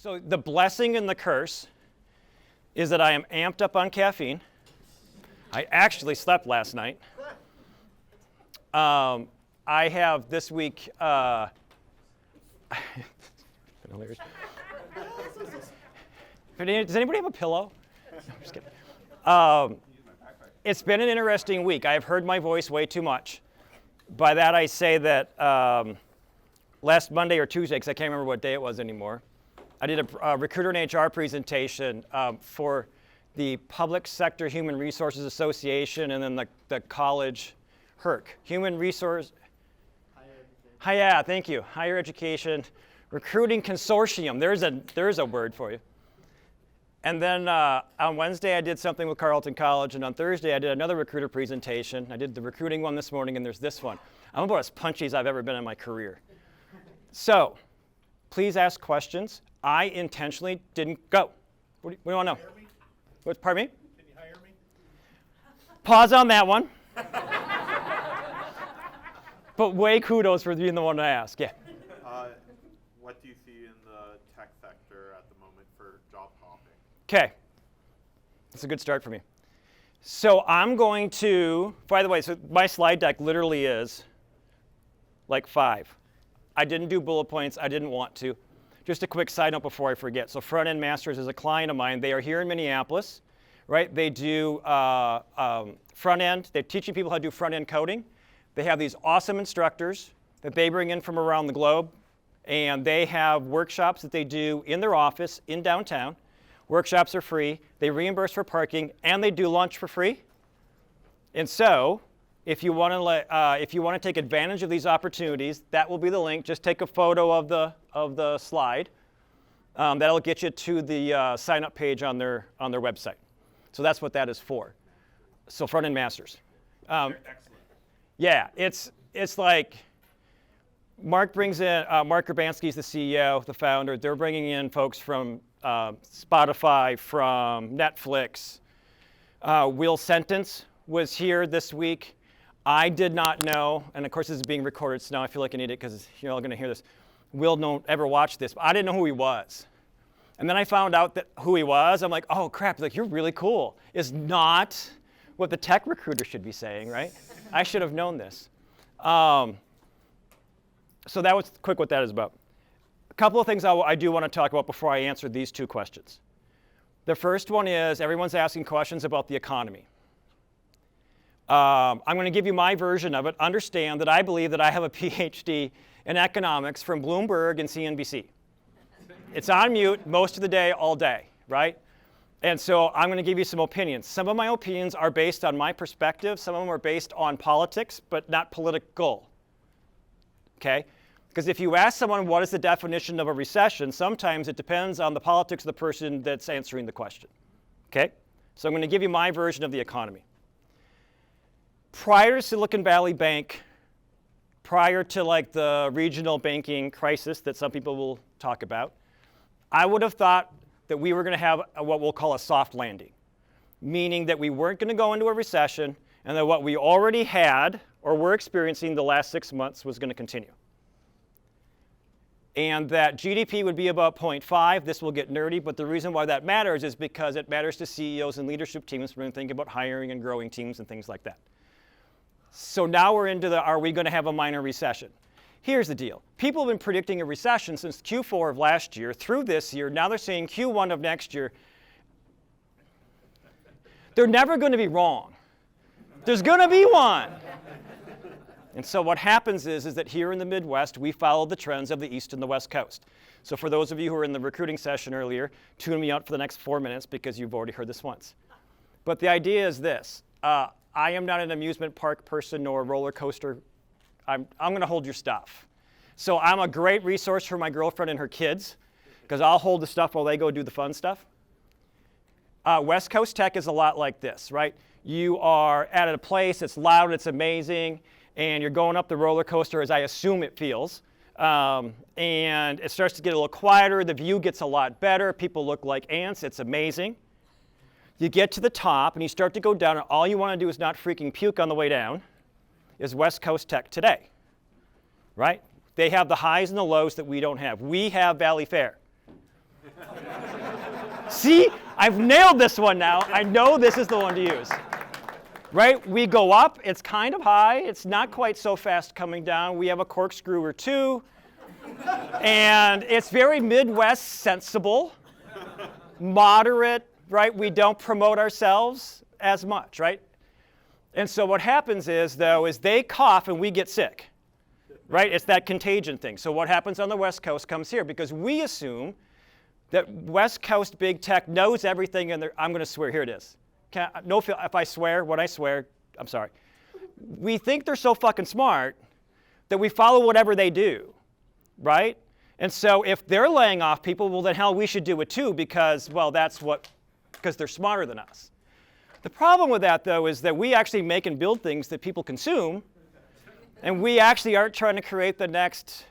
So the blessing and the curse is that I am amped up on caffeine. I actually slept last night. I have this week, does anybody have a pillow? No, I'm just kidding. It's been an interesting week. I've heard my voice way too much. By that I say that last Monday or Tuesday, because I can't remember what day it was anymore, I did a recruiter and HR presentation for the Public Sector Human Resources Association and then the college HERC, Human Resource, thank you, Higher Education Recruiting Consortium. There's a word for you. And then on Wednesday I did something with Carleton College, and on Thursday I did another recruiter presentation. I did the recruiting one this morning, and there's this one. I'm about as punchy as I've ever been in my career. So, please ask questions. I intentionally didn't go. What do you want to know? What, pardon me? Can you hire me? Pause on that one. But way kudos for being the one to ask. Yeah. What do you see in the tech sector at the moment for job hopping? Okay. That's a good start for me. So I'm going to, by the way, so my slide deck literally is like 5. I didn't do bullet points. I didn't want to. Just a quick side note before I forget. So Front End Masters is a client of mine. They are here in Minneapolis, right? They do front end. They're teaching people how to do front end coding. They have these awesome instructors that they bring in from around the globe, and they have workshops that they do in their office in downtown. Workshops are free. They reimburse for parking, and they do lunch for free. And so, if you want to take advantage of these opportunities, that will be the link. Just take a photo of the slide. That'll get you to the sign-up page on their website. So that's what that is for. So Front End Masters. Excellent. Yeah, it's like Mark brings in Mark Urbanski's the CEO, the founder. They're bringing in folks from Spotify, from Netflix. Will Sentence was here this week. I did not know, and of course this is being recorded, so now I feel like I need it because you're all going to hear this. Will don't ever watch this, but I didn't know who he was. And then I found out that who he was. I'm like, oh crap, like, you're really cool. Is not what the tech recruiter should be saying, right? I should have known this. So that was quick what that is about. A couple of things I do want to talk about before I answer these 2 questions. The first one is everyone's asking questions about the economy. I'm going to give you my version of it. Understand that I believe that I have a PhD in economics from Bloomberg and CNBC. It's on mute most of the day, all day, right? And so I'm going to give you some opinions. Some of my opinions are based on my perspective. Some of them are based on politics, but not political. Okay? Because if you ask someone what is the definition of a recession, sometimes it depends on the politics of the person that's answering the question. Okay? So I'm going to give you my version of the economy. Prior to Silicon Valley Bank, prior to like the regional banking crisis that some people will talk about, I would have thought that we were going to have what we'll call a soft landing, meaning that we weren't going to go into a recession and that what we already had or were experiencing the last 6 months was going to continue. And that GDP would be about 0.5. This will get nerdy, but the reason why that matters is because it matters to CEOs and leadership teams when they think about hiring and growing teams and things like that. So now we're into the, are we going to have a minor recession? Here's the deal. People have been predicting a recession since Q4 of last year through this year. Now they're saying Q1 of next year. They're never going to be wrong. There's going to be one. And so what happens is that here in the Midwest, we follow the trends of the East and the West Coast. So for those of you who were in the recruiting session earlier, tune me out for the next 4 minutes because you've already heard this once. But the idea is this. I am not an amusement park person nor a roller coaster. I'm going to hold your stuff. So I'm a great resource for my girlfriend and her kids because I'll hold the stuff while they go do the fun stuff. West Coast tech is a lot like this, right? You are at a place, it's loud, it's amazing, and you're going up the roller coaster as I assume it feels. And it starts to get a little quieter, the view gets a lot better, people look like ants, it's amazing. You get to the top and you start to go down and all you want to do is not freaking puke on the way down, is West Coast tech today, right? They have the highs and the lows that we don't have. We have Valley Fair. See, I've nailed this one now. I know this is the one to use. Right? We go up, it's kind of high. It's not quite so fast coming down. We have a corkscrew or two. And it's very Midwest sensible, moderate, right? We don't promote ourselves as much, right? And so what happens is, though, is they cough and we get sick, right? It's that contagion thing. So what happens on the West Coast comes here because we assume that West Coast big tech knows everything and I'm going to swear, here it is. If I swear, when I swear, I'm sorry. We think they're so fucking smart that we follow whatever they do, right? And so if they're laying off people, well then hell, we should do it too because, well, because they're smarter than us. The problem with that, though, is that we actually make and build things that people consume, and we actually aren't trying to create the next,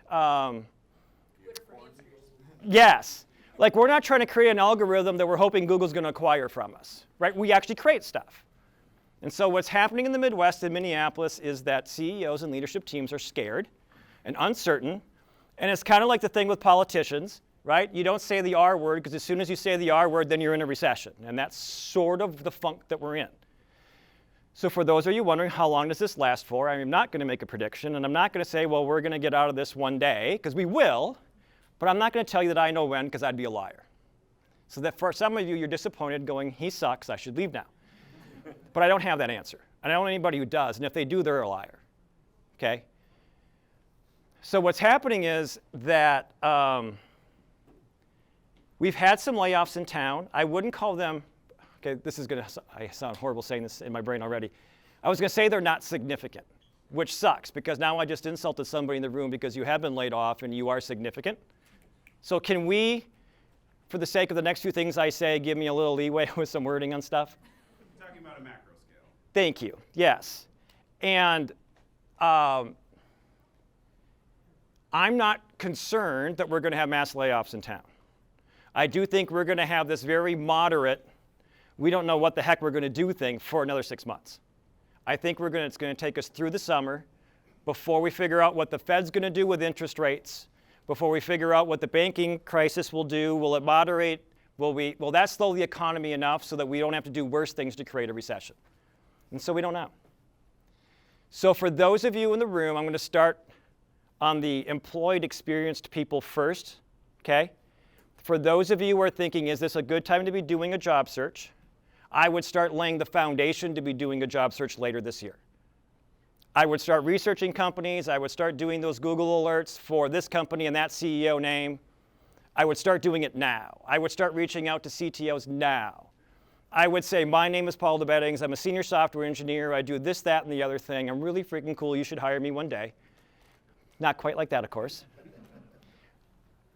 yes. Like, we're not trying to create an algorithm that we're hoping Google's going to acquire from us, right? We actually create stuff. And so what's happening in the Midwest in Minneapolis is that CEOs and leadership teams are scared and uncertain. And it's kind of like the thing with politicians, right? You don't say the R word because as soon as you say the R word, then you're in a recession. And that's sort of the funk that we're in. So for those of you wondering how long does this last for, I'm not going to make a prediction. And I'm not going to say, well, we're going to get out of this one day, because we will. But I'm not going to tell you that I know when, because I'd be a liar. So that for some of you, you're disappointed going, he sucks, I should leave now. But I don't have that answer. I don't know anybody who does. And if they do, they're a liar. Okay? So what's happening is that we've had some layoffs in town. I wouldn't call them, okay, I sound horrible saying this in my brain already. I was going to say they're not significant, which sucks, because now I just insulted somebody in the room because you have been laid off and you are significant. So can we, for the sake of the next few things I say, give me a little leeway with some wording on stuff? You're talking about a macro scale. Thank you. Yes. And I'm not concerned that we're going to have mass layoffs in town. I do think we're going to have this very moderate, we don't know what the heck we're going to do thing for another 6 months. I think it's going to take us through the summer before we figure out what the Fed's going to do with interest rates, before we figure out what the banking crisis will do. Will it moderate? Will that slow the economy enough so that we don't have to do worse things to create a recession? And so we don't know. So for those of you in the room, I'm going to start on the employed, experienced people first, okay? For those of you who are thinking, is this a good time to be doing a job search? I would start laying the foundation to be doing a job search later this year. I would start researching companies. I would start doing those Google alerts for this company and that CEO name. I would start doing it now. I would start reaching out to CTOs now. I would say, my name is Paul DeBettignies. I'm a senior software engineer. I do this, that, and the other thing. I'm really freaking cool. You should hire me one day. Not quite like that, of course.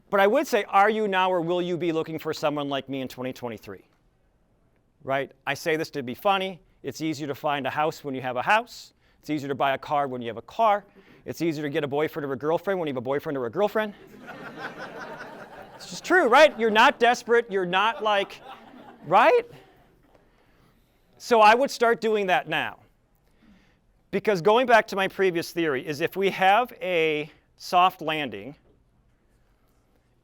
But I would say, are you now or will you be looking for someone like me in 2023? Right? I say this to be funny. It's easier to find a house when you have a house. It's easier to buy a car when you have a car. It's easier to get a boyfriend or a girlfriend when you have a boyfriend or a girlfriend. It's just true, right? You're not desperate. You're not like, right? So I would start doing that now. Because going back to my previous theory is if we have a soft landing,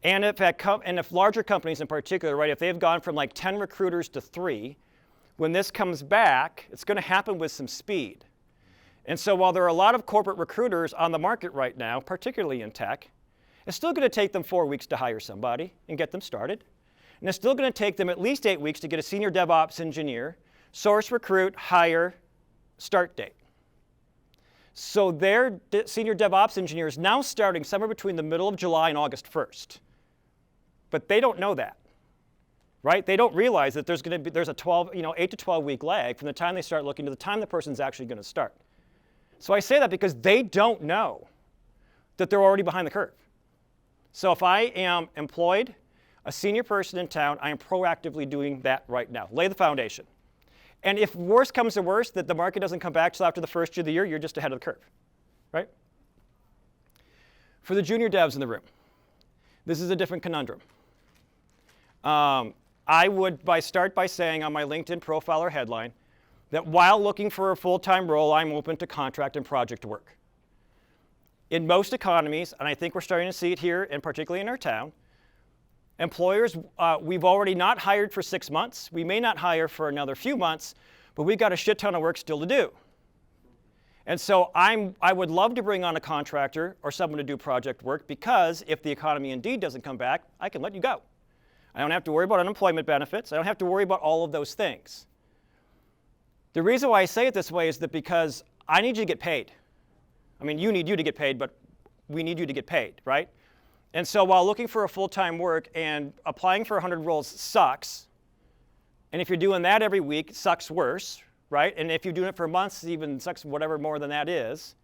and if larger companies in particular, right, if they've gone from like 10 recruiters to 3, when this comes back, it's going to happen with some speed. And so while there are a lot of corporate recruiters on the market right now, particularly in tech, it's still going to take them 4 weeks to hire somebody and get them started. And it's still going to take them at least 8 weeks to get a senior DevOps engineer, source, recruit, hire, start date. So their senior DevOps engineer is now starting somewhere between the middle of July and August 1st. But they don't know that, right? They don't realize that there's a 8 to 12 week lag from the time they start looking to the time the person's actually going to start. So I say that because they don't know that they're already behind the curve. So if I am employed, a senior person in town, I am proactively doing that right now. Lay the foundation. And if worse comes to worse, that the market doesn't come back till after the first year of the year, you're just ahead of the curve, right? For the junior devs in the room, this is a different conundrum. I would start by saying on my LinkedIn profile or headline that while looking for a full-time role, I'm open to contract and project work. In most economies, and I think we're starting to see it here, and particularly in our town, Employers, we've already not hired for 6 months. We may not hire for another few months, but we've got a shit ton of work still to do. And so I would love to bring on a contractor or someone to do project work, because if the economy indeed doesn't come back, I can let you go. I don't have to worry about unemployment benefits. I don't have to worry about all of those things. The reason why I say it this way is that because I need you to get paid. I mean, you need you to get paid, but we need you to get paid, right? And so while looking for a full-time work and applying for 100 roles sucks, and if you're doing that every week, it sucks worse, right? And if you're doing it for months, it even sucks whatever more than that is.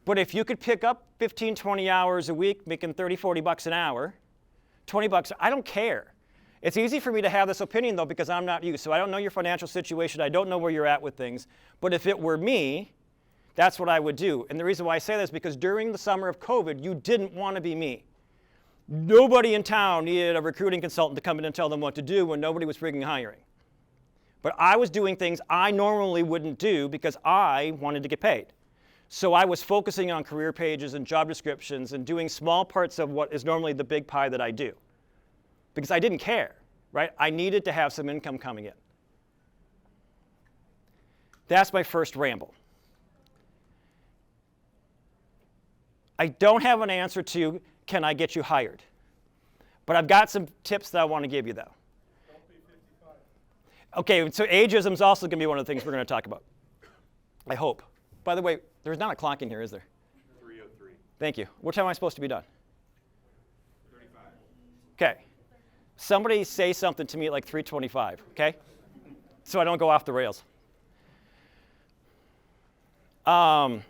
But if you could pick up 15, 20 hours a week, making 30, 40 bucks an hour, 20 bucks, I don't care. It's easy for me to have this opinion, though, because I'm not you. So I don't know your financial situation. I don't know where you're at with things. But if it were me, that's what I would do. And the reason why I say this is because during the summer of COVID, you didn't want to be me. Nobody in town needed a recruiting consultant to come in and tell them what to do when nobody was freaking hiring. But I was doing things I normally wouldn't do because I wanted to get paid. So I was focusing on career pages and job descriptions and doing small parts of what is normally the big pie that I do. Because I didn't care, right? I needed to have some income coming in. That's my first ramble. I don't have an answer to, can I get you hired? But I've got some tips that I want to give you, though. Don't be 55. Okay, so ageism is also going to be one of the things we're going to talk about. I hope. By the way, there's not a clock in here, is there? 3:03. Thank you. What time am I supposed to be done? 35. Okay. Somebody say something to me at like 3:25, okay? So I don't go off the rails. I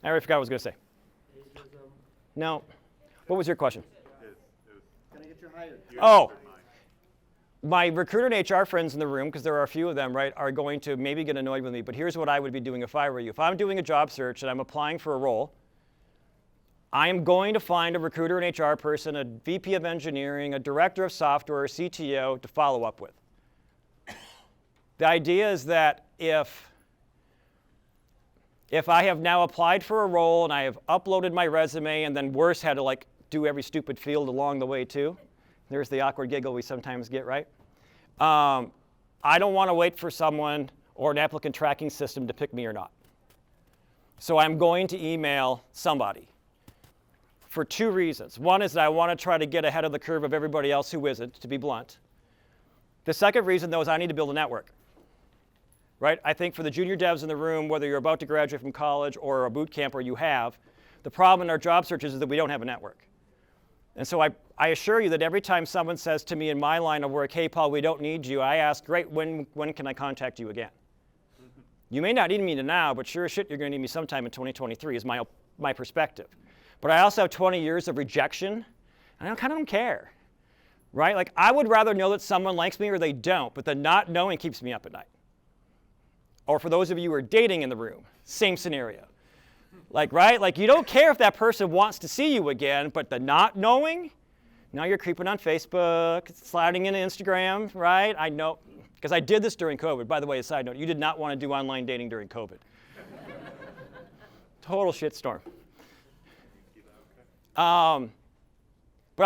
already forgot what I was going to say. No. What was your question? Can I get you hired? Oh. My recruiter and HR friends in the room, because there are a few of them, right, are going to maybe get annoyed with me, but here's what I would be doing if I were you. If I'm doing a job search and I'm applying for a role, I am going to find a recruiter and HR person, a VP of engineering, a director of software, a CTO to follow up with. The idea is that if I have now applied for a role and I have uploaded my resume and then worse had to like do every stupid field along the way too, there's the awkward giggle we sometimes get, right? I don't want to wait for someone or an applicant tracking system to pick me or not. So I'm going to email somebody for two reasons. One is that I want to try to get ahead of the curve of everybody else who isn't, to be blunt. The second reason, though, is I need to build a network. Right? I think for the junior devs in the room, whether you're about to graduate from college or a boot camp or you have, the problem in our job searches is that we don't have a network. And so I assure you that every time someone says to me in my line of work, hey, Paul, we don't need you, I ask, great, when can I contact you again? You may not need me now, but sure as shit, you're going to need me sometime in 2023 is my perspective. But I also have 20 years of rejection, and I kind of don't care. Right? Like, I would rather know that someone likes me or they don't, but the not knowing keeps me up at night. Or for those of you who are dating in the room, same scenario. Like, right? Like, you don't care if that person wants to see you again, but the not knowing, now you're creeping on Facebook, sliding into Instagram, right? I know, because I did this during COVID. By the way, a side note, you did not want to do online dating during COVID. Total shitstorm. But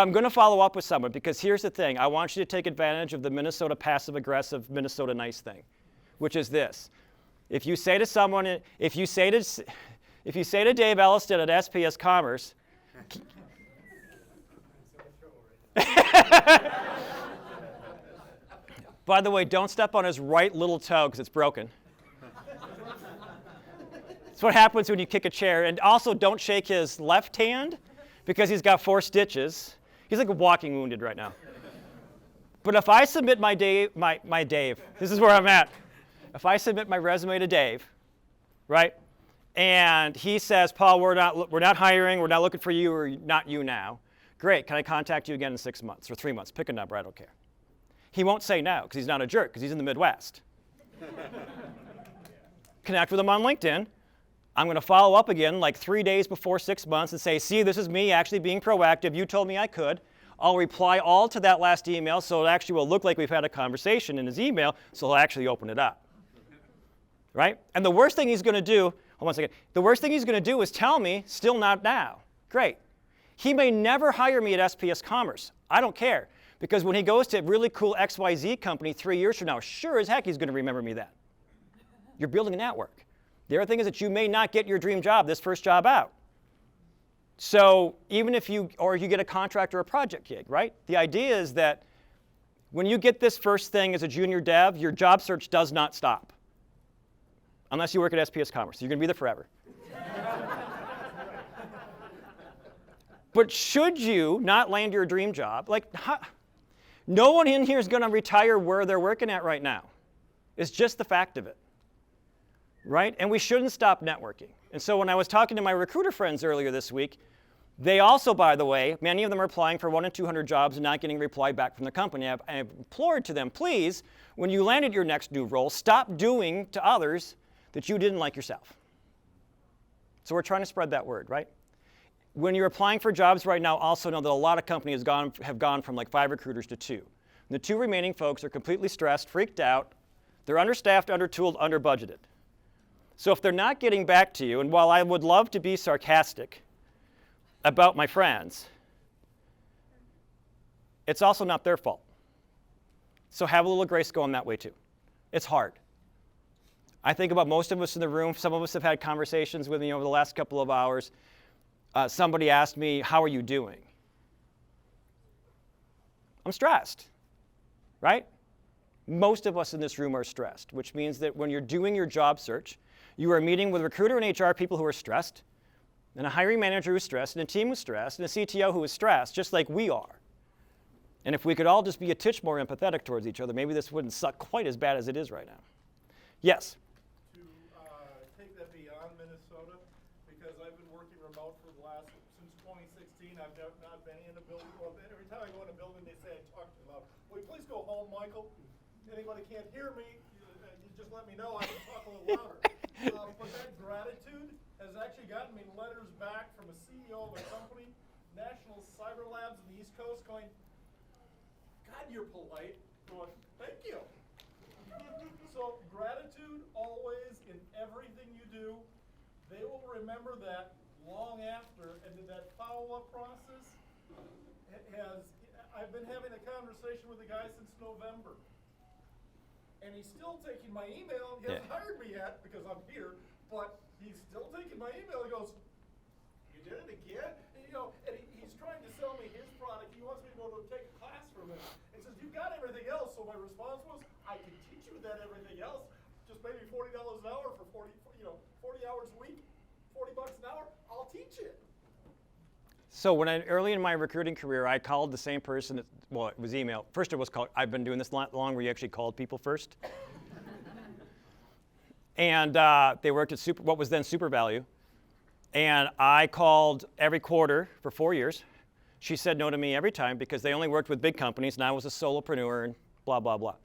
I'm going to follow up with someone, because here's the thing. I want you to take advantage of the Minnesota passive-aggressive Minnesota nice thing, which is this. If you say to someone, if you say to Dave Elliston at SPS Commerce, by the way, don't step on his right little toe because it's broken. That's what happens when you kick a chair. And also don't shake his left hand because he's got 4 stitches. He's like walking wounded right now. But if I submit my Dave, this is where I'm at. If I submit my resume to Dave, right, and he says, Paul, we're not hiring, we're not looking for you, or not you now. Great, can I contact you again in 6 months or 3 months? Pick a number, I don't care. He won't say no because he's not a jerk because he's in the Midwest. Connect with him on LinkedIn. I'm going to follow up again like 3 days before 6 months and say, see, this is me actually being proactive. You told me I could. I'll reply all to that last email so it actually will look like we've had a conversation in his email, so he'll actually open it up. Right? And the worst thing he's going to do, hold on a second, the worst thing he's going to do is tell me, still not now. Great. He may never hire me at SPS Commerce. I don't care. Because when he goes to a really cool XYZ company 3 years from now, sure as heck he's going to remember me then. You're building a network. The other thing is that you may not get your dream job this first job out. So even if you get a contract or a project gig, right? The idea is that when you get this first thing as a junior dev, your job search does not stop. Unless you work at SPS Commerce. You're going to be there forever. But should you not land your dream job, no one in here is going to retire where they're working at right now. It's just the fact of it, right? And we shouldn't stop networking. And so when I was talking to my recruiter friends earlier this week, they also, by the way, many of them are applying for 1 in 200 jobs and not getting a reply back from the company. I've implored to them, please, when you landed your next new role, stop doing to others that you didn't like yourself. So we're trying to spread that word, right? When you're applying for jobs right now, also know that a lot of companies have gone from like 5 recruiters to 2. And the 2 remaining folks are completely stressed, freaked out. They're understaffed, undertooled, underbudgeted. So if they're not getting back to you, and while I would love to be sarcastic about my friends, it's also not their fault. So have a little grace going that way too. It's hard. I think about most of us in the room. Some of us have had conversations with me over the last couple of hours. Somebody asked me, how are you doing? I'm stressed, right? Most of us in this room are stressed, which means that when you're doing your job search, you are meeting with recruiter and HR people who are stressed, and a hiring manager who's stressed, and a team who's stressed, and a CTO who is stressed, just like we are. And if we could all just be a titch more empathetic towards each other, maybe this wouldn't suck quite as bad as it is right now. Yes? To take that beyond Minnesota, because I've been working remote for since 2016. I've not been in a building. Well, every time I go in a building, they say I talk too loud. Will you please go home, Michael? Anybody can't hear me, you just let me know. I can talk a little louder. But that gratitude has actually gotten me letters back from a CEO of a company, National Cyber Labs in the East Coast, going, God, you're polite. Going, thank you. So gratitude always in everything you do. They will remember that long after, and that follow-up process I've been having a conversation with a guy since November. And he's still taking my email. He hasn't hired me yet because I'm here, but he's still taking my email. He goes, you did it again? And he's trying to sell me his product. He wants me to go to take a class from him. And he says, you've got everything else. So my response was, I can teach you that everything else. Just maybe $40 an hour for 40 hours a week, $40 an hour. I'll teach it. So early in my recruiting career, I called the same person. It was email. First it was called, I've been doing this long where you actually called people first. And they worked at what was then Super Value. And I called every quarter for 4 years. She said no to me every time because they only worked with big companies and I was a solopreneur and blah, blah, blah.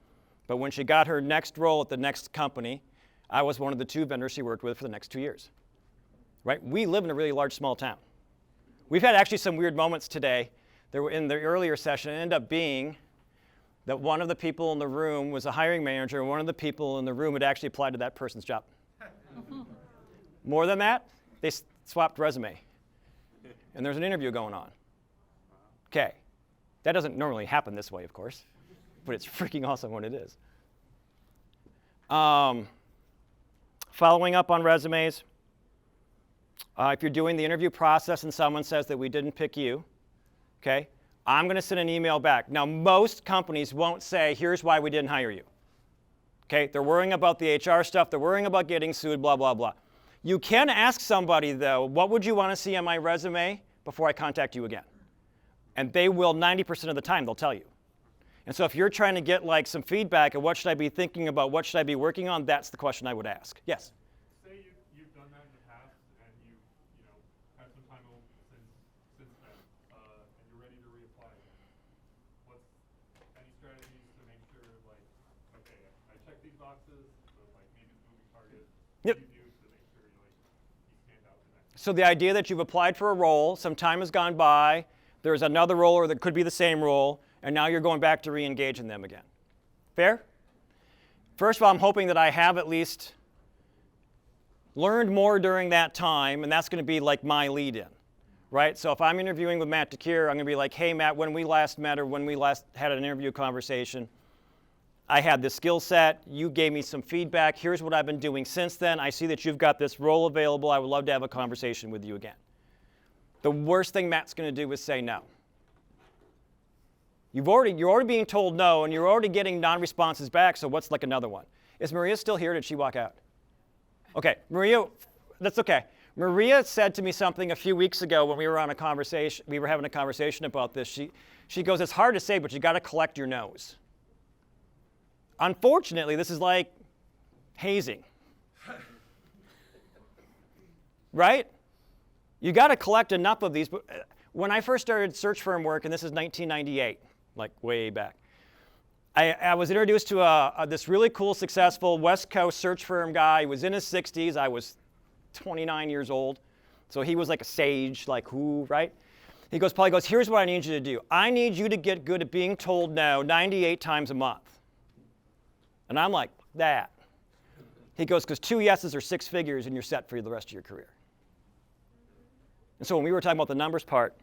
But when she got her next role at the next company, I was one of the 2 vendors she worked with for the next 2 years. Right? We live in a really large, small town. We've had actually some weird moments today. There were in the earlier session, it ended up being that one of the people in the room was a hiring manager, and one of the people in the room had actually applied to that person's job. More than that, they swapped resume. And there's an interview going on. Okay. That doesn't normally happen this way, of course, but it's freaking awesome when it is. Following up on resumes. If you're doing the interview process and someone says that we didn't pick you, okay, I'm going to send an email back. Now, most companies won't say, here's why we didn't hire you. Okay, they're worrying about the HR stuff. They're worrying about getting sued, blah, blah, blah. You can ask somebody, though, what would you want to see on my resume before I contact you again? And they will, 90% of the time, they'll tell you. And so if you're trying to get like some feedback of what should I be thinking about, what should I be working on, that's the question I would ask. Yes? You've done that in the past, and you had some time since then, and you're ready to reapply again. What's any strategies to make sure, like, okay, I check these boxes, but like maybe it's moving target. Yep. What do you do to make sure you stand out the next? So the idea that you've applied for a role, some time has gone by, there's another role or that could be the same role, and now you're going back to re-engage in them again. Fair? First of all, I'm hoping that I have at least learned more during that time, and that's going to be like my lead-in, right? So if I'm interviewing with Matt DeCure, I'm going to be like, hey, Matt, when we last met or when we last had an interview conversation, I had this skill set. You gave me some feedback. Here's what I've been doing since then. I see that you've got this role available. I would love to have a conversation with you again. The worst thing Matt's going to do is say no. You're already being told no, and you're already getting non-responses back, so what's like another one? Is Maria still here, or did she walk out? Okay, Maria, that's okay. Maria said to me something a few weeks ago when we were on a conversation, we were having a conversation about this. She goes, it's hard to say, but you got to collect your no's. Unfortunately, this is like hazing. Right? You got to collect enough of these. But when I first started search firm work, and this is 1998, like way back, I was introduced to this really cool, successful West Coast search firm guy. He was in his 60s. I was 29 years old. So he was like a sage, like who, right? He goes, Paul, he goes, here's what I need you to do. I need you to get good at being told no 98 times a month. And I'm like, that. He goes, because 2 yeses are 6 figures and you're set for the rest of your career. And so when we were talking about the numbers part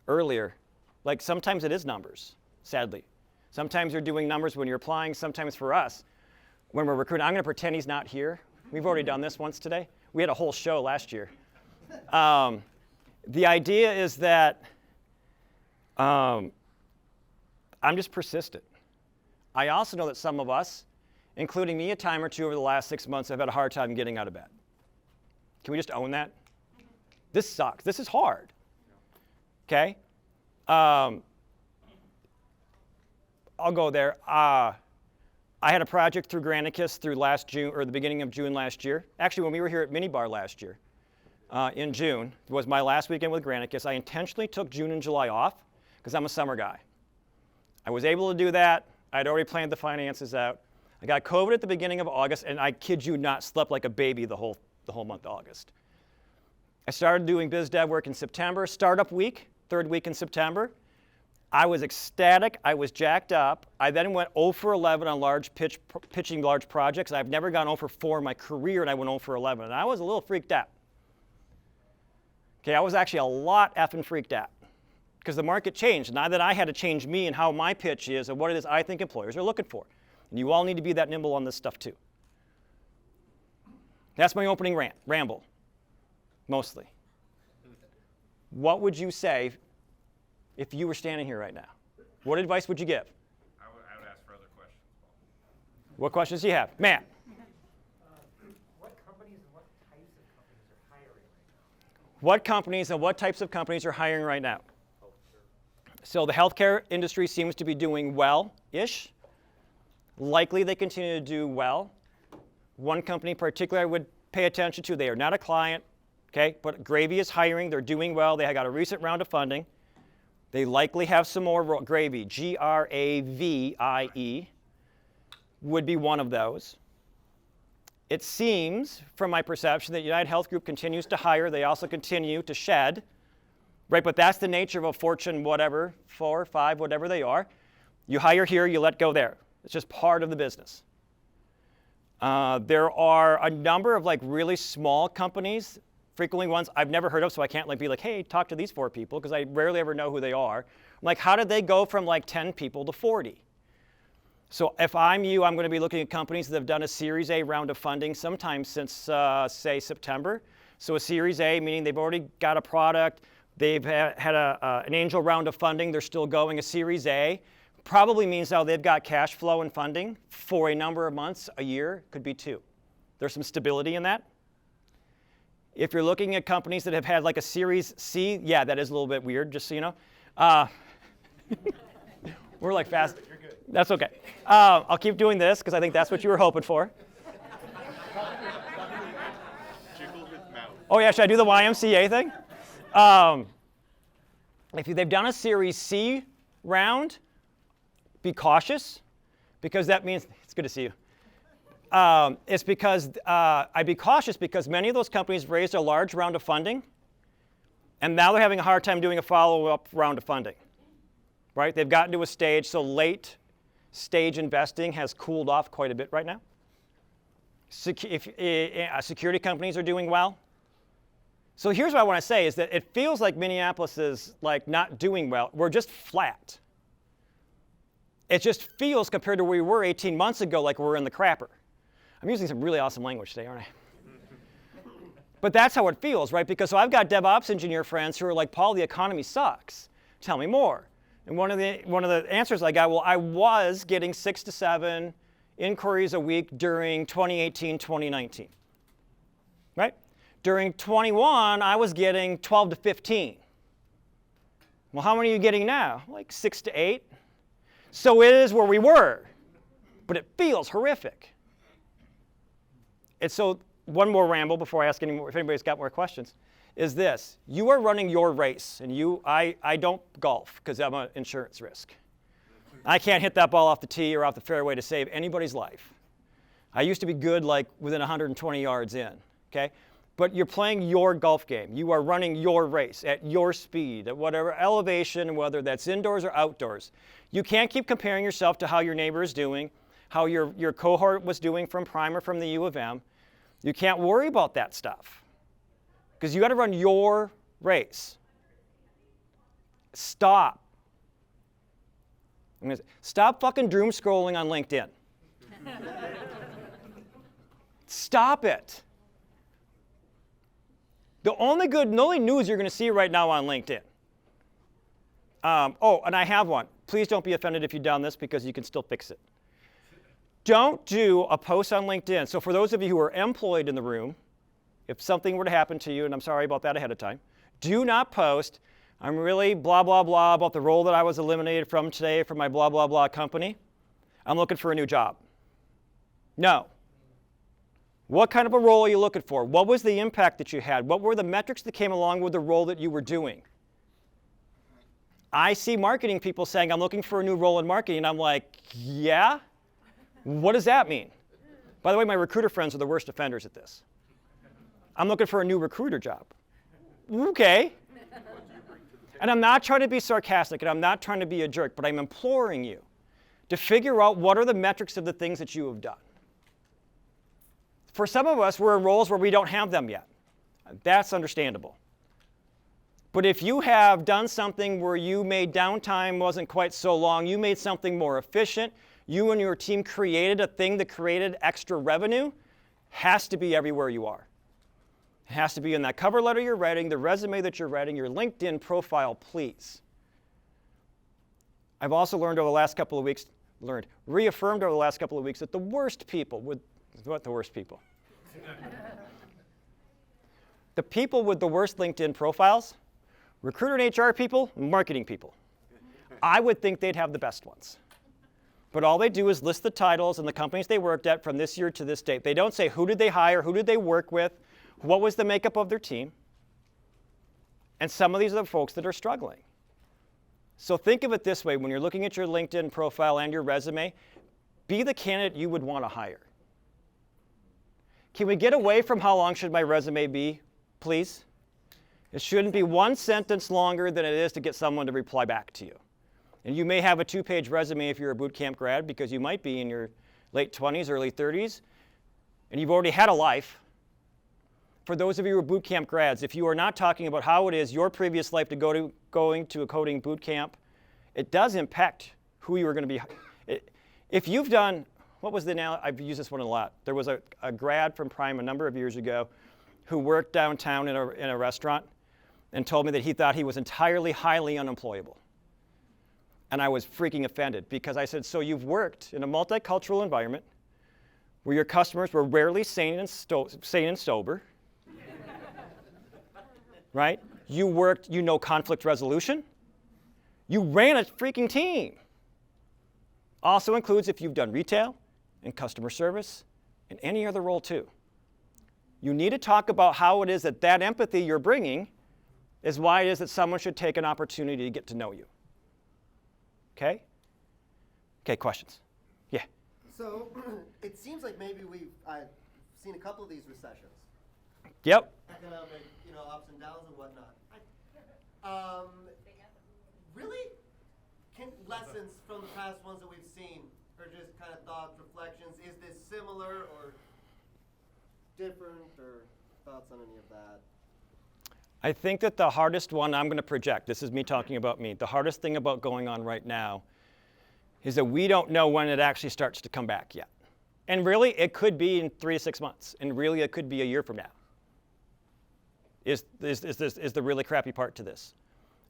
earlier, like sometimes it is numbers, sadly. Sometimes you're doing numbers when you're applying. Sometimes for us, when we're recruiting, I'm going to pretend he's not here. We've already done this once today. We had a whole show last year. The idea is that I'm just persistent. I also know that some of us, including me a time or two over the last 6 months, have had a hard time getting out of bed. Can we just own that? This sucks. This is hard. Okay? I'll go there. I had a project through Granicus through last June, or the beginning of June last year. Actually, when we were here at Minibar last year, in June, it was my last weekend with Granicus. I intentionally took June and July off because I'm a summer guy. I was able to do that. I'd already planned the finances out. I got COVID at the beginning of August, and I kid you not, slept like a baby the whole month of August. I started doing biz dev work in September, startup week, 3rd week in September. I was ecstatic. I was jacked up. I then went 0 for 11 on pitching large projects. I've never gone 0 for 4 in my career, and I went 0 for 11. And I was a little freaked out. Okay, I was actually a lot effing freaked out because the market changed. Now that I had to change me and how my pitch is and what it is I think employers are looking for. And you all need to be that nimble on this stuff too. That's my opening ramble, mostly. What would you say if you were standing here right now? What advice would you give? I would ask for other questions, Paul. What questions do you have? Matt. What companies and what types of companies are hiring right now? What companies and what types of companies are hiring right now? So the healthcare industry seems to be doing well-ish. Likely they continue to do well. One company in particular I would pay attention to, they are not a client, okay, but Gravy is hiring. They're doing well. They got a recent round of funding. They likely have some more. Gravy, Gravie, would be one of those. It seems, from my perception, that United Health Group continues to hire. They also continue to shed, right? But that's the nature of a Fortune whatever, 4, 5, whatever they are. You hire here, you let go there. It's just part of the business. There are a number of like really small companies, frequently ones I've never heard of, so I can't like be like, hey, talk to these 4 people, because I rarely ever know who they are. I'm like, how did they go from like 10 people to 40? So if I'm you, I'm going to be looking at companies that have done a Series A round of funding sometime since, say, September. So a Series A, meaning they've already got a product, they've had an angel round of funding, they're still going. A Series A probably means now they've got cash flow and funding for a number of months, a year, could be 2. There's some stability in that. If you're looking at companies that have had like a Series C, yeah, that is a little bit weird, just so you know. We're like fast. You're good. That's okay. I'll keep doing this because I think that's what you were hoping for. Jiggle his mouth. Oh yeah, should I do the YMCA thing? If they've done a Series C round, be cautious, because that means, it's good to see you. It's because, I'd be cautious because many of those companies raised a large round of funding, and now they're having a hard time doing a follow-up round of funding, right? They've gotten to a stage, so late stage investing has cooled off quite a bit right now. Security companies are doing well. So here's what I want to say is that it feels like Minneapolis is like not doing well. We're just flat. It just feels compared to where we were 18 months ago like we're in the crapper. I'm using some really awesome language today, aren't I? But that's how it feels, right? Because so I've got DevOps engineer friends who are like, Paul, the economy sucks. Tell me more. And one of the answers I got, well, I was getting 6 to 7 inquiries a week during 2018, 2019, right? During 21, I was getting 12 to 15. Well, how many are you getting now? Like 6 to 8. So it is where we were, but it feels horrific. And so one more ramble before I ask any more, if anybody's got more questions, is this. You are running your race, and I don't golf because I'm an insurance risk. I can't hit that ball off the tee or off the fairway to save anybody's life. I used to be good like within 120 yards in, okay? But you're playing your golf game. You are running your race at your speed, at whatever elevation, whether that's indoors or outdoors. You can't keep comparing yourself to how your neighbor is doing, how your cohort was doing from Prime or from the U of M. You can't worry about that stuff because you got to run your race. Stop. Stop fucking doom scrolling on LinkedIn. Stop it. The only news you're going to see right now on LinkedIn. Oh, and I have one. Please don't be offended if you've done this because you can still fix it. Don't do a post on LinkedIn. So for those of you who are employed in the room, if something were to happen to you, and I'm sorry about that ahead of time, do not post, I'm really blah, blah, blah about the role that I was eliminated from today from my blah, blah, blah company. I'm looking for a new job. No. What kind of a role are you looking for? What was the impact that you had? What were the metrics that came along with the role that you were doing? I see marketing people saying, I'm looking for a new role in marketing, and I'm like, yeah? What does that mean? By the way, my recruiter friends are the worst offenders at this. I'm looking for a new recruiter job. Okay. And I'm not trying to be sarcastic, and I'm not trying to be a jerk, but I'm imploring you to figure out what are the metrics of the things that you have done. For some of us, we're in roles where we don't have them yet. That's understandable. But if you have done something where you made downtime wasn't quite so long, you made something more efficient, you and your team created a thing that created extra revenue, has to be everywhere you are. It has to be in that cover letter you're writing, the resume that you're writing, your LinkedIn profile, please. I've also learned over the last couple of weeks, reaffirmed over the last couple of weeks that the worst people would, what the worst people? The people with the worst LinkedIn profiles, recruiter and HR people, marketing people. I would think they'd have the best ones. But all they do is list the titles and the companies they worked at from this year to this date. They don't say who did they hire, who did they work with, what was the makeup of their team. And some of these are the folks that are struggling. So think of it this way, when you're looking at your LinkedIn profile and your resume, be the candidate you would want to hire. Can we get away from how long should my resume be, please? It shouldn't be one sentence longer than it is to get someone to reply back to you. And you may have a 2-page resume if you're a boot camp grad because you might be in your late 20s, early 30s, and you've already had a life. For those of you who are boot camp grads, if you are not talking about how it is your previous life to going to a coding boot camp, it does impact who you are going to be. If you've done, what was the analogy? I've used this one a lot. There was a grad from Prime a number of years ago who worked downtown in a restaurant and told me that he thought he was entirely highly unemployable. And I was freaking offended because I said, so you've worked in a multicultural environment where your customers were rarely sane and sober, right? You worked, you know conflict resolution. You ran a freaking team. Also includes if you've done retail and customer service and any other role too. You need to talk about how it is that that empathy you're bringing is why it is that someone should take an opportunity to get to know you. Okay? Okay, questions? Yeah. So it seems like maybe I've seen a couple of these recessions. Yep. Economic, ups and downs and whatnot. Really? Can lessons from the past ones that we've seen, or just kind of thoughts, reflections, is this similar or different, or thoughts on any of that? I think that the hardest one I'm going to project, this is me talking about me, the hardest thing about going on right now is that we don't know when it actually starts to come back yet. And really, it could be in 3 to 6 months. And really, it could be a year from now. Is the really crappy part to this.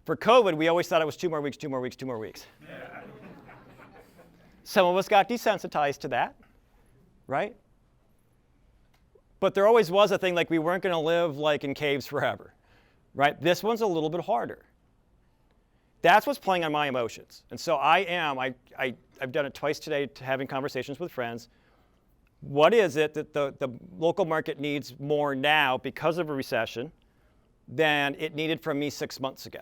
For COVID, we always thought it was 2 more weeks, 2 more weeks, 2 more weeks. Some of us got desensitized to that, right? But there always was a thing like we weren't going to live like in caves forever, right? This one's a little bit harder. That's what's playing on my emotions. And so I've done it twice today, having conversations with friends. What is it that the local market needs more now because of a recession than it needed from me 6 months ago?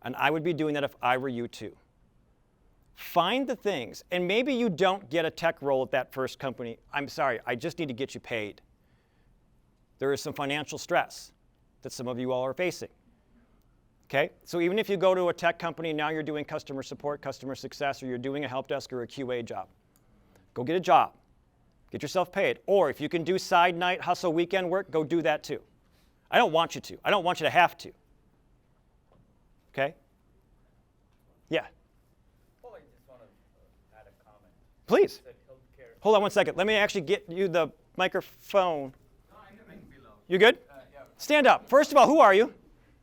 And I would be doing that if I were you too. Find the things, and maybe you don't get a tech role at that first company. I'm sorry, I just need to get you paid. There is some financial stress that some of you all are facing. Okay, so even if you go to a tech company, now you're doing customer support, customer success, or you're doing a help desk or a QA job. Go get a job. Get yourself paid. Or if you can do side night, hustle, weekend work, go do that too. I don't want you to. I don't want you to have to. Okay? Yeah? Well, I just want to add a comment. Please. That healthcare. Hold on 1 second. Let me actually get you the microphone. No, I can make it below. You good? Yeah. Stand up. First of all, who are you?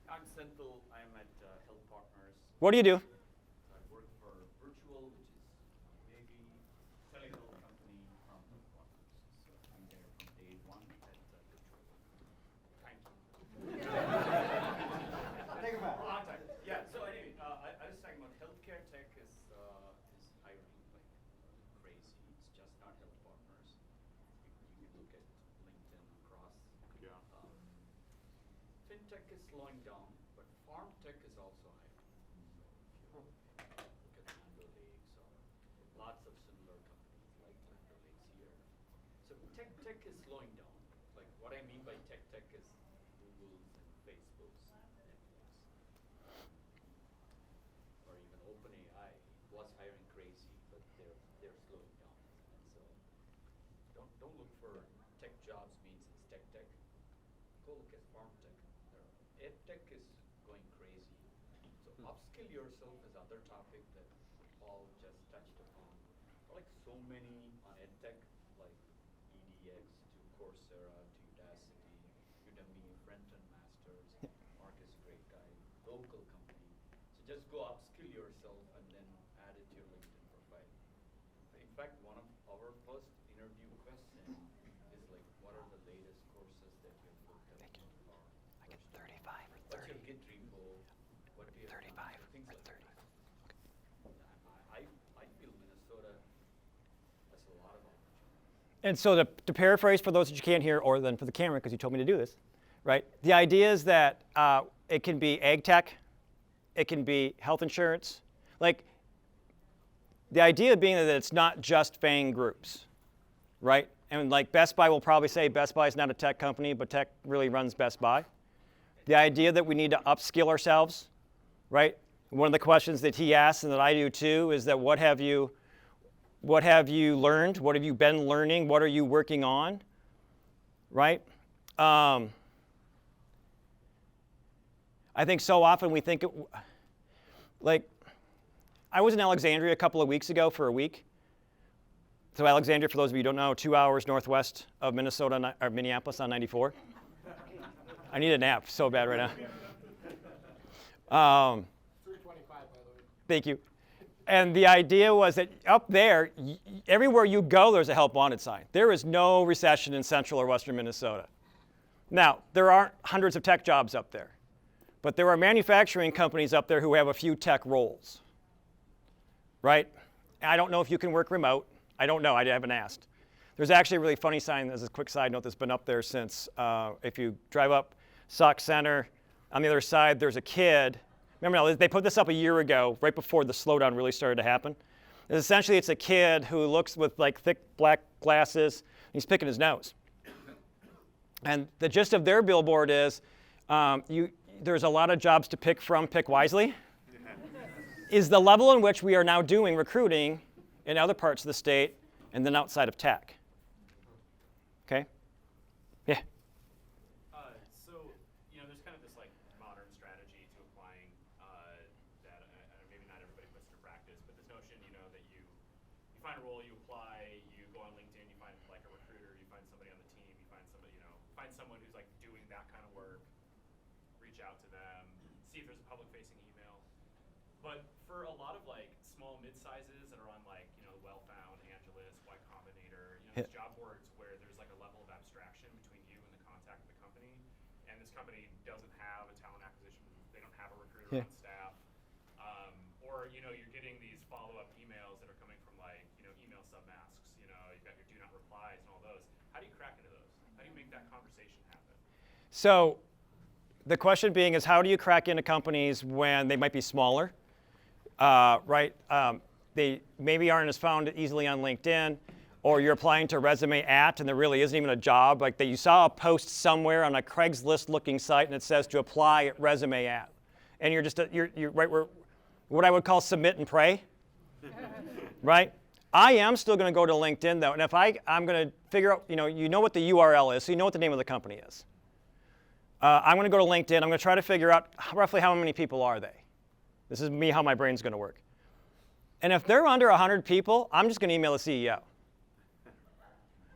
I'm Senthil. I'm at Health Partners. What do you do? I work for Virtual, which is maybe telehealth company from Health Partners. So I'm there from day one at Virtual. Thank you. Take it back. Long time. Yeah. So anyway, I was talking about healthcare tech is hiring like crazy. It's just not Health Partners. You can look at LinkedIn across. Yeah. Fintech is slowing down, but farm tech is also hiring. So if you look at Land O'Lakes or lots of similar companies like Land O'Lakes here. So tech is slowing down. Like what I mean by tech is Google's and Facebook's, Netflix, or even OpenAI was hiring crazy, but they're slowing down. And so don't look for tech jobs means it's tech. Go look at farm tech. Ed tech is going crazy. So upskill yourself is other topic that Paul just touched upon. Like so many on ed tech, like EDX to Coursera to Udemy, Frenton Masters. Mark is a great guy, local company. So just go upskill yourself and then add it to your LinkedIn profile. In fact, one of our first interview questions is like, what are the latest courses that you've looked at? I get 35 or What's 30. your Git repo? What do you 35 have? Things or like 30. that. I feel Minnesota has a lot of opportunity. And so to paraphrase for those that you can't hear, or then for the camera, because you told me to do this, right? The idea is that it can be ag tech, it can be health insurance. Like, the idea being that it's not just FANG groups, right? And like Best Buy will probably say Best Buy is not a tech company, but tech really runs Best Buy. The idea that we need to upskill ourselves, right? One of the questions that he asks and that I do too is that what have you learned? What have you been learning? What are you working on? Right? I think so often we think, like, I was in Alexandria a couple of weeks ago for a week. So Alexandria, for those of you who don't know, 2 hours northwest of Minnesota, or Minneapolis on 94. I need a nap so bad right now. 325, by the way. Thank you. And the idea was that up there, everywhere you go, there's a help wanted sign. There is no recession in central or western Minnesota. Now, there aren't hundreds of tech jobs up there, but there are manufacturing companies up there who have a few tech roles, right? I don't know if you can work remote. I don't know. I haven't asked. There's actually a really funny sign, as a quick side note, that's been up there since, if you drive up Sauk Center, on the other side, there's a kid. Remember, they put this up a year ago, right before the slowdown really started to happen. And essentially, it's a kid who looks with like thick black glasses. He's picking his nose. And the gist of their billboard is, there's a lot of jobs to pick from, pick wisely. Is the level in which we are now doing recruiting in other parts of the state and then outside of tech. Okay? Yeah. So, there's kind of this like find a role, you apply, you go on LinkedIn, you find like a recruiter, you find somebody on the team, you find somebody, find someone who's like doing that kind of work, reach out to them, see if there's a public-facing email. But for a lot of like small mid-sizes that are on like, Well-Found, Angelus, Y Combinator, these job boards where there's like a level of abstraction between you and the contact of the company, and this company doesn't have a talent acquisition, they don't have a recruiter on staff, or you're getting these follow-up emails that are coming from like, email submasks, you've got your do not replies and all those. How do you crack into those? How do you make that conversation happen? So the question being is, how do you crack into companies when they might be smaller, right? They maybe aren't as found easily on LinkedIn, or you're applying to resume at, and there really isn't even a job. Like you saw a post somewhere on a Craigslist-looking site, and it says to apply at resume at, and you're just you're right where what I would call submit and pray, right? I am still going to go to LinkedIn though, and if I'm going to figure out, you know what the URL is, so you know what the name of the company is. I'm going to go to LinkedIn. I'm going to try to figure out roughly how many people are they. This is me, how my brain's going to work. And if they're under 100 people, I'm just going to email the CEO.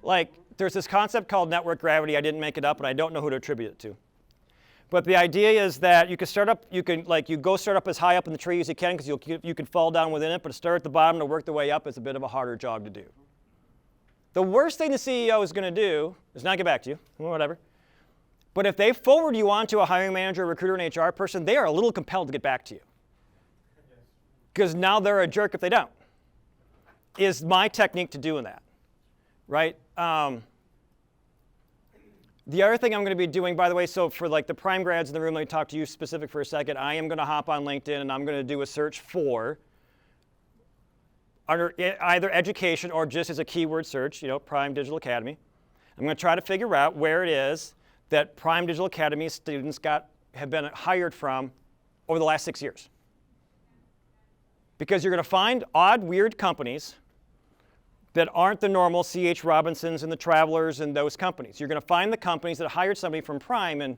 Like, there's this concept called network gravity. I didn't make it up, and I don't know who to attribute it to. But the idea is that you can start up, you go start up as high up in the tree as you can, because you can fall down within it, but to start at the bottom to work the way up is a bit of a harder job to do. The worst thing the CEO is going to do is not get back to you, whatever. But if they forward you on to a hiring manager, recruiter, and HR person, they are a little compelled to get back to you. Because now they're a jerk if they don't, is my technique to doing that, right? The other thing I'm going to be doing, by the way, so for like the prime grads in the room, let me talk to you specific for a second. I am going to hop on LinkedIn, and I'm going to do a search for under either education or just as a keyword search, Prime Digital Academy. I'm going to try to figure out where it is that Prime Digital Academy students have been hired from over the last 6 years. Because you're going to find odd, weird companies that aren't the normal C.H. Robinsons and the Travelers and those companies. You're going to find the companies that hired somebody from Prime in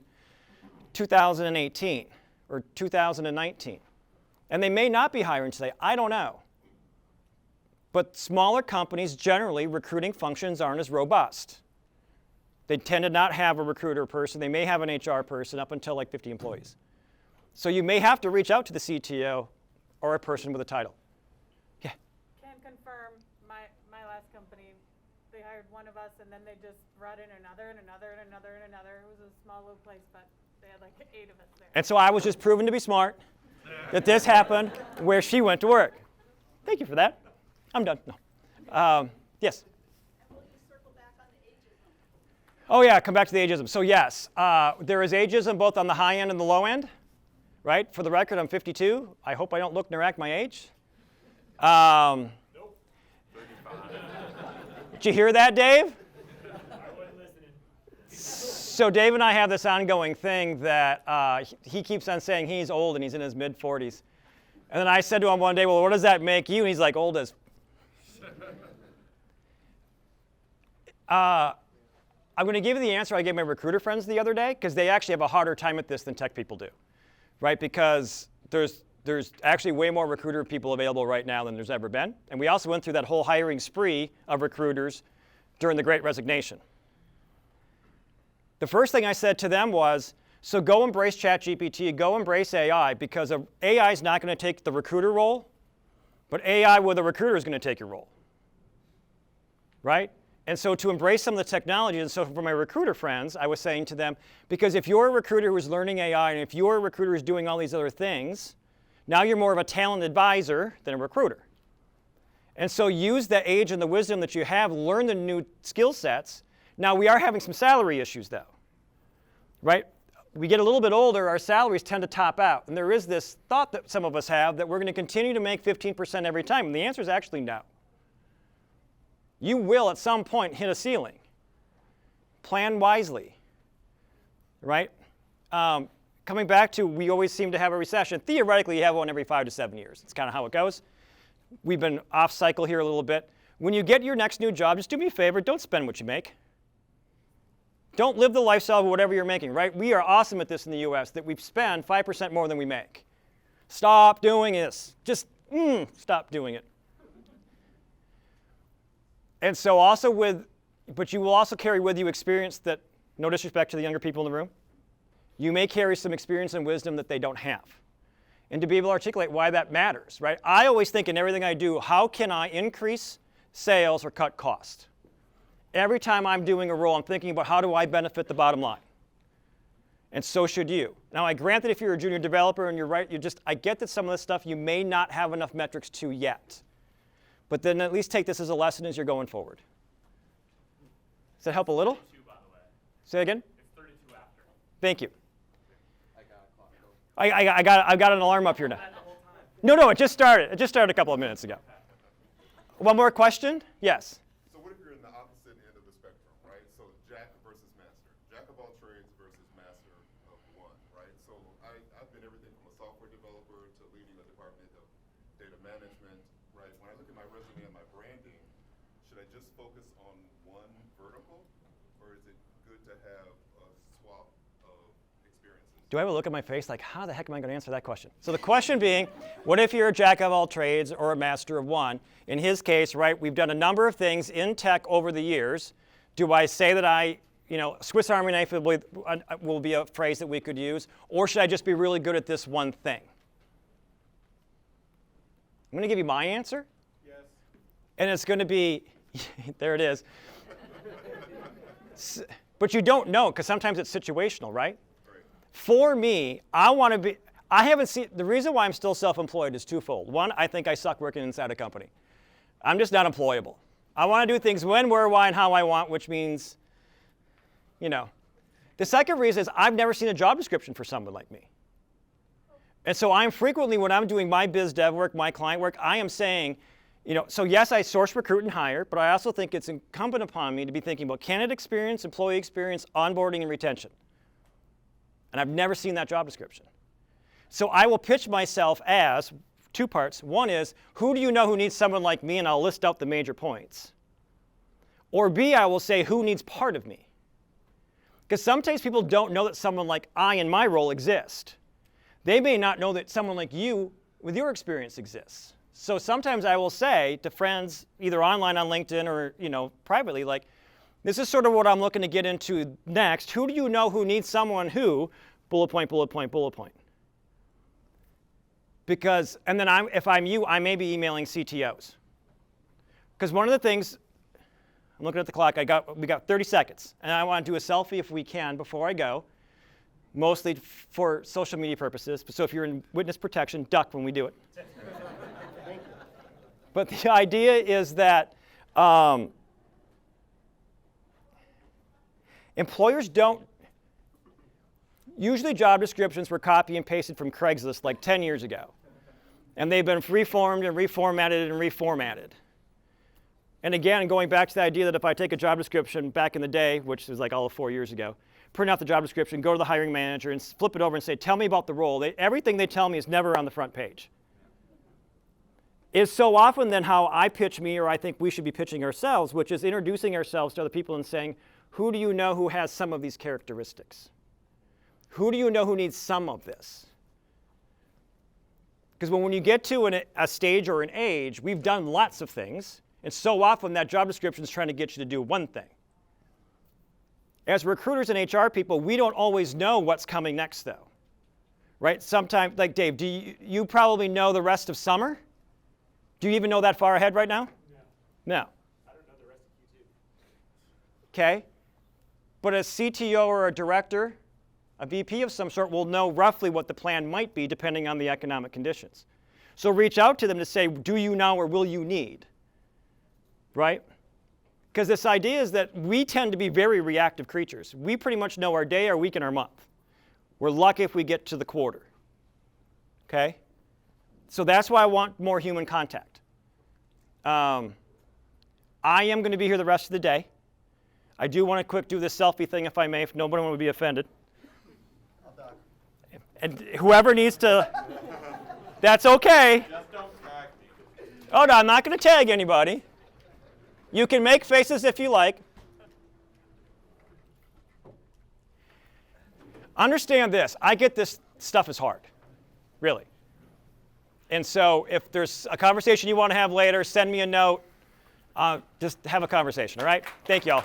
2018 or 2019. And they may not be hiring today. I don't know. But smaller companies, generally, recruiting functions aren't as robust. They tend to not have a recruiter person. They may have an HR person up until like 50 employees. So you may have to reach out to the CTO or a person with a title. Yeah? Can confirm, my last company, they hired one of us, and then they just brought in another and another and another and another. It was a small little place, but they had like 8 of us there. And so I was just proven to be smart that this happened where she went to work. Thank you for that. I'm done. No. Yes? And will you circle back on the ageism? Oh yeah, come back to the ageism. So yes, there is ageism both on the high end and the low end. Right? For the record, I'm 52. I hope I don't look nor act my age. Nope. 35. Did you hear that, Dave? I wasn't listening. So Dave and I have this ongoing thing that he keeps on saying he's old and he's in his mid-40s. And then I said to him one day, well, what does that make you? And he's like, old as. I'm going to give you the answer I gave my recruiter friends the other day, because they actually have a harder time at this than tech people do. Right? Because there's actually way more recruiter people available right now than there's ever been. And we also went through that whole hiring spree of recruiters during the Great Resignation. The first thing I said to them was, so go embrace ChatGPT, go embrace AI, because AI is not going to take the recruiter role, but AI with a recruiter is going to take your role. Right? And so to embrace some of the technology, and so for my recruiter friends, I was saying to them, because if you're a recruiter who's learning AI, and if you're a recruiter who's doing all these other things, now you're more of a talent advisor than a recruiter. And so use the age and the wisdom that you have, learn the new skill sets. Now we are having some salary issues though, right? We get a little bit older, our salaries tend to top out. And there is this thought that some of us have that we're going to continue to make 15% every time. And the answer is actually no. You will at some point hit a ceiling. Plan wisely, right? Coming back to, we always seem to have a recession. Theoretically, you have one every 5 to 7 years. It's kind of how it goes. We've been off cycle here a little bit. When you get your next new job, just do me a favor, don't spend what you make. Don't live the lifestyle of whatever you're making, right? We are awesome at this in the US, that we spend 5% more than we make. Stop doing this. Just stop doing it. And so but you will also carry with you experience that, no disrespect to the younger people in the room, you may carry some experience and wisdom that they don't have. And to be able to articulate why that matters, right? I always think in everything I do, how can I increase sales or cut cost? Every time I'm doing a role, I'm thinking about how do I benefit the bottom line? And so should you. Now, I grant that if you're a junior developer and you're right, I get that some of this stuff you may not have enough metrics to yet. But then at least take this as a lesson as you're going forward. Does that help a little? 32, by the way. Say again? It's 32 after. Thank you. I got a clock. I've got an alarm up here now. No, it just started. It just started a couple of minutes ago. One more question? Yes. So what if you're in the opposite end of the spectrum, right? So jack versus master. Jack of all trades versus master of one, right? So I've been everything from a software developer to leading a department of data management, right? When I look at my resume and my branding, should I just focus on one vertical, or is it good to have a swap of experiences? Do I have a look at my face like, how the heck am I going to answer that question? So the question being, what if you're a jack of all trades or a master of one? In his case, right, we've done a number of things in tech over the years. Do I say that Swiss Army knife will be a phrase that we could use, or should I just be really good at this one thing? I'm going to give you my answer. Yes. And it's going to be, there it is. But you don't know, because sometimes it's situational, right? For me, I haven't seen, the reason why I'm still self-employed is twofold. One, I think I suck working inside a company. I'm just not employable. I want to do things when, where, why, and how I want, which means, The second reason is I've never seen a job description for someone like me. And so I'm frequently, when I'm doing my biz dev work, my client work, I am saying, so yes, I source, recruit, and hire, but I also think it's incumbent upon me to be thinking about candidate experience, employee experience, onboarding, and retention. And I've never seen that job description. So I will pitch myself as two parts. One is, who do you know who needs someone like me? And I'll list out the major points. Or B, I will say, who needs part of me? Because sometimes people don't know that someone like I in my role exist. They may not know that someone like you with your experience exists. So sometimes I will say to friends, either online on LinkedIn or privately, like, this is sort of what I'm looking to get into next. Who do you know who needs someone who, bullet point, bullet point, bullet point? Because, and then if I'm you, I may be emailing CTOs. Because one of the things, I'm looking at the clock, we got 30 seconds. And I want to do a selfie if we can before I go, mostly for social media purposes. So if you're in witness protection, duck when we do it. But the idea is that employers don't, usually job descriptions were copy and pasted from Craigslist like 10 years ago. And they've been reformed and reformatted and reformatted. And again, going back to the idea that if I take a job description back in the day, which was like all of 4 years ago, print out the job description, go to the hiring manager and flip it over and say, tell me about the role. Everything they tell me is never on the front page. Is so often then how I pitch me, or I think we should be pitching ourselves, which is introducing ourselves to other people and saying, who do you know who has some of these characteristics? Who do you know who needs some of this? Because when you get to a stage or an age, we've done lots of things, and so often that job description is trying to get you to do one thing. As recruiters and HR people, we don't always know what's coming next, though. Right? Sometimes, like Dave, you probably know the rest of summer? Do you even know that far ahead right now? No. I don't know the rest of Q2. Okay. But a CTO or a director, a VP of some sort, will know roughly what the plan might be depending on the economic conditions. So reach out to them to say, do you now or will you need? Right? Because this idea is that we tend to be very reactive creatures. We pretty much know our day, our week, and our month. We're lucky if we get to the quarter. Okay? So that's why I want more human contact. I am going to be here the rest of the day. I do want to do this selfie thing, if I may, if nobody would be offended. And whoever needs to, that's okay. Just don't tag me. Oh, no, I'm not going to tag anybody. You can make faces if you like. Understand this. I get this stuff is hard, really. And so if there's a conversation you want to have later, send me a note. Just have a conversation, all right? Thank you all.